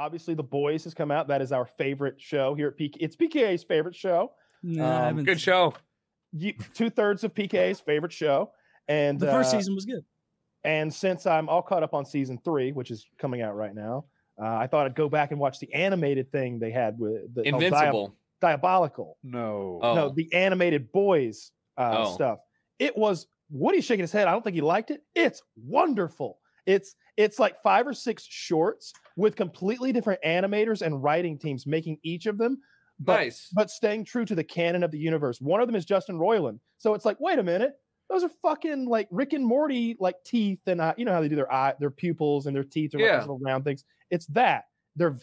obviously The Boys has come out. That is our favorite show here at PK. It's PKA's favorite show. Good show. 2/3 of PKA's favorite show. And the first season was good. And since I'm all caught up on season 3, which is coming out right now, I thought I'd go back and watch the animated thing they had with the Invincible. Diabolical. No, the animated Boys stuff. It was Woody's shaking his head. I don't think he liked it. It's wonderful. It's like 5 or 6 shorts with completely different animators and writing teams making each of them. But staying true to the canon of the universe. One of them is Justin Roiland. So it's like, wait a minute. Those are fucking like Rick and Morty, like teeth, and you know how they do their pupils and their teeth are like these little round things. It's that.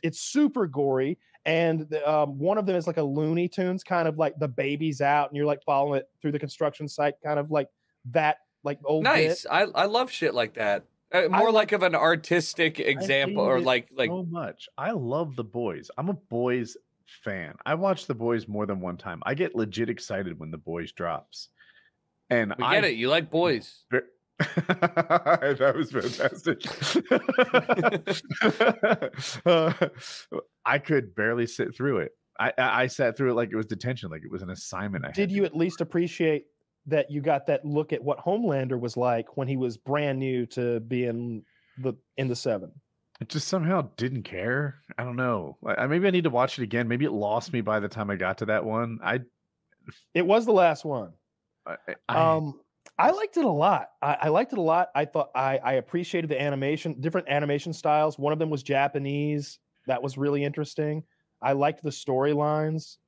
It's super gory, and one of them is like a Looney Tunes kind of like the baby's out, and you're like following it through the construction site, kind of like that, like old. Nice. I love shit like that. More like of an artistic example, or like so much. I love The Boys. I'm a Boys fan. I watch The Boys more than one time. I get legit excited when The Boys drops. And we get it. You like boys. That was fantastic. I could barely sit through it. I sat through it like it was detention, like it was an assignment. Did you at least appreciate that you got that look at what Homelander was like when he was brand new to be in the 7? It just somehow didn't care. I don't know. Maybe I need to watch it again. Maybe it lost me by the time I got to that one. It was the last one. I liked it a lot. I liked it a lot. I thought I appreciated the animation, different animation styles. One of them was Japanese. That was really interesting. I liked the storylines.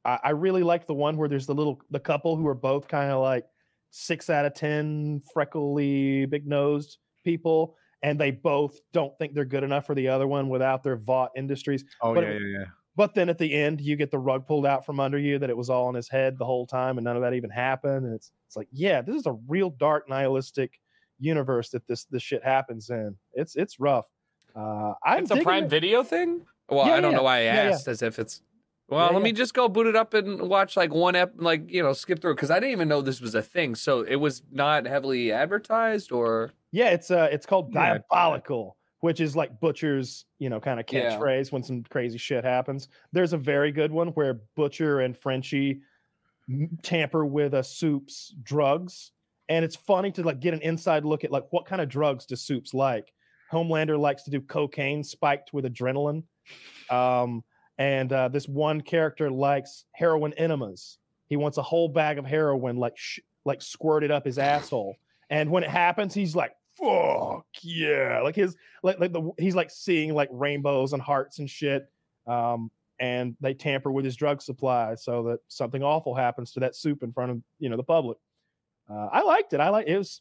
I really liked the one where there's the couple who are both kind of like 6 out of 10 freckly, big-nosed people, and they both don't think they're good enough for the other one without their Vought Industries. Yeah. But then at the end, you get the rug pulled out from under you that it was all in his head the whole time, and none of that even happened. And it's like, yeah, this is a real dark, nihilistic universe that this shit happens in. It's rough. It's a Prime Video thing? Well, I don't know why I asked, as if it's... Well, let me just go boot it up and watch like one skip through, because I didn't even know this was a thing. So it was not heavily advertised, or... Yeah, it's called Diabolical, which is like Butcher's, kind of catchphrase when some crazy shit happens. There's a very good one where Butcher and Frenchie tamper with a Soup's drugs. And it's funny to like get an inside look at like what kind of drugs does Soup's like. Homelander likes to do cocaine spiked with adrenaline. And this one character likes heroin enemas. He wants a whole bag of heroin like squirted up his asshole. And when it happens, he's like, fuck yeah, like he's like seeing like rainbows and hearts and shit, and they tamper with his drug supply so that something awful happens to that Soup in front of the public. I liked it.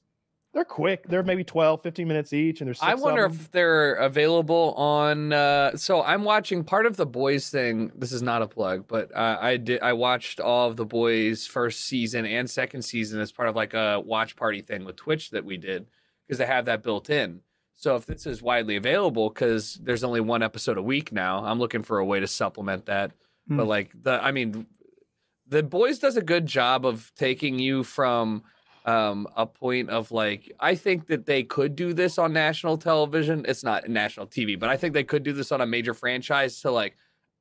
They're quick. They're maybe 12-15 minutes each, and there's 6 I wonder if they're available on so I'm watching part of the Boys thing. This is not a plug, but I watched all of the Boys first season and second season as part of like a watch party thing with Twitch that we did, because they have that built in. So if this is widely available, because there's only 1 episode a week now, I'm looking for a way to supplement that. But like the Boys does a good job of taking you from a point of like, I think that they could do this on national television. It's not national TV, but I think they could do this on a major franchise. So like,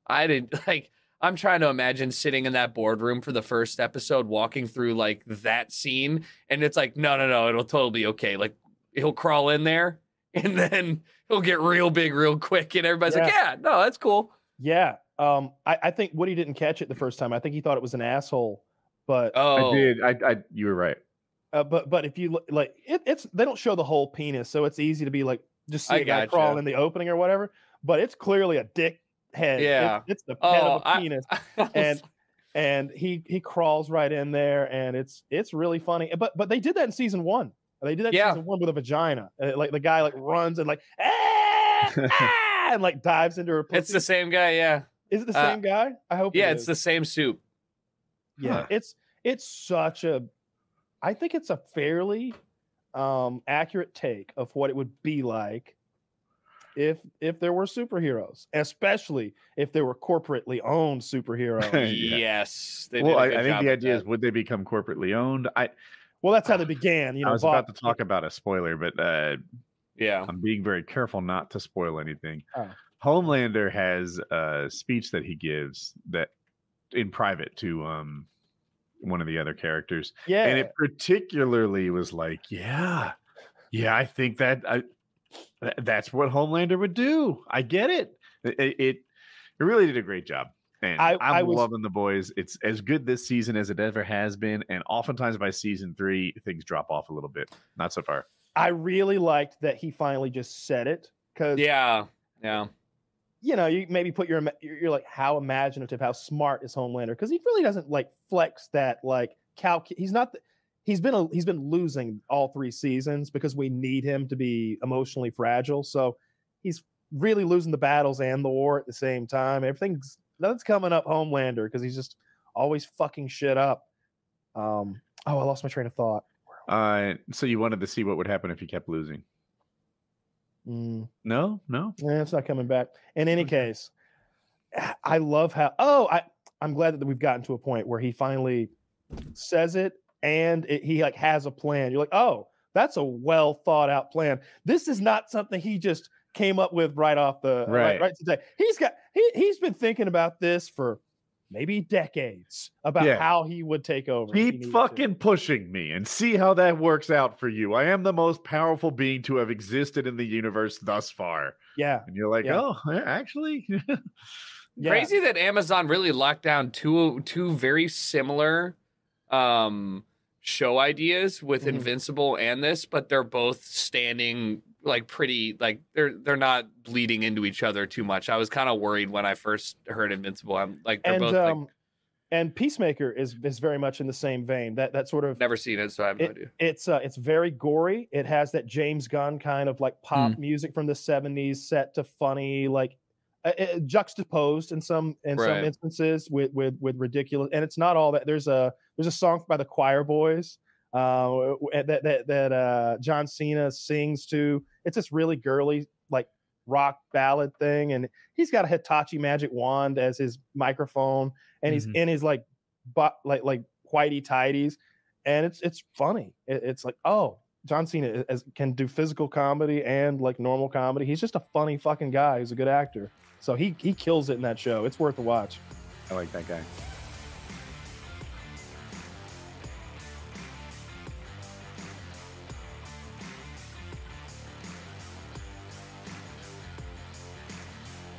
I'm trying to imagine sitting in that boardroom for the first episode, walking through like that scene, and it's like, no, it'll totally be okay. Like, he'll crawl in there and then he'll get real big real quick, and everybody's like, yeah, no, that's cool. Yeah. I think Woody didn't catch it the first time. I think he thought it was an asshole, but I did. You were right. But if you like, it's they don't show the whole penis, so it's easy to be like, just see a guy crawl in the opening or whatever. But it's clearly a dick head. Yeah, it's the head of a penis, and he crawls right in there, and it's really funny. But they did that in season 1. They did that in season 1 with a vagina. Like the guy like runs and like and like dives into her pussy. It's the same guy. Yeah. Is it the same guy? I hope. Yeah, it's the same Soup. Yeah, it's such a. I think it's a fairly accurate take of what it would be like if there were superheroes, especially if they were corporately owned superheroes. Yes. I think the idea is, would they become corporately owned? Well, that's how they began. I was about to talk about a spoiler, but yeah, I'm being very careful not to spoil anything. Homelander has a speech that he gives that in private to one of the other characters. Yeah. And it particularly was like, yeah, I think that's what Homelander would do. I get it. It really did a great job. And I'm loving The Boys. It's as good this season as it ever has been. And oftentimes by season 3, things drop off a little bit. Not so far. I really liked that he finally just said it. Because you know, you maybe put you're like, how imaginative, how smart is Homelander? Because he really doesn't like flex that like he's been losing all 3 seasons because we need him to be emotionally fragile. So he's really losing the battles and the war at the same time. Nothing's coming up Homelander because he's just always fucking shit up. I lost my train of thought. So you wanted to see what would happen if he kept losing? No. Yeah, it's not coming back. In any case, I love how. I'm glad that we've gotten to a point where he finally says it, and he like has a plan. You're like, oh, that's a well thought out plan. This is not something he just came up with right off the right today. He's been thinking about this for maybe decades about how he would take over. Keep fucking pushing me and see how that works out for you. I am the most powerful being to have existed in the universe thus far. Yeah. And you're like, oh, actually. Crazy that Amazon really locked down two very similar show ideas with Invincible and this, but they're both standing like pretty, like they're not bleeding into each other too much. I was kind of worried when I first heard Invincible. I'm like, they're both like, and Peacemaker is very much in the same vein. That sort of never seen it, so I have no idea. It's very gory. It has that James Gunn kind of like pop music from the 70s set to funny, like juxtaposed in some instances with ridiculous. And it's not all that. There's a song by the Choir Boys that John Cena sings to. It's this really girly like rock ballad thing, and he's got a Hitachi magic wand as his microphone, and he's in his like whitey tighties, and it's funny. It's like, oh, John Cena can do physical comedy and like normal comedy. He's just a funny fucking guy. He's a good actor, so he kills it in that show. It's worth a watch. I like that guy.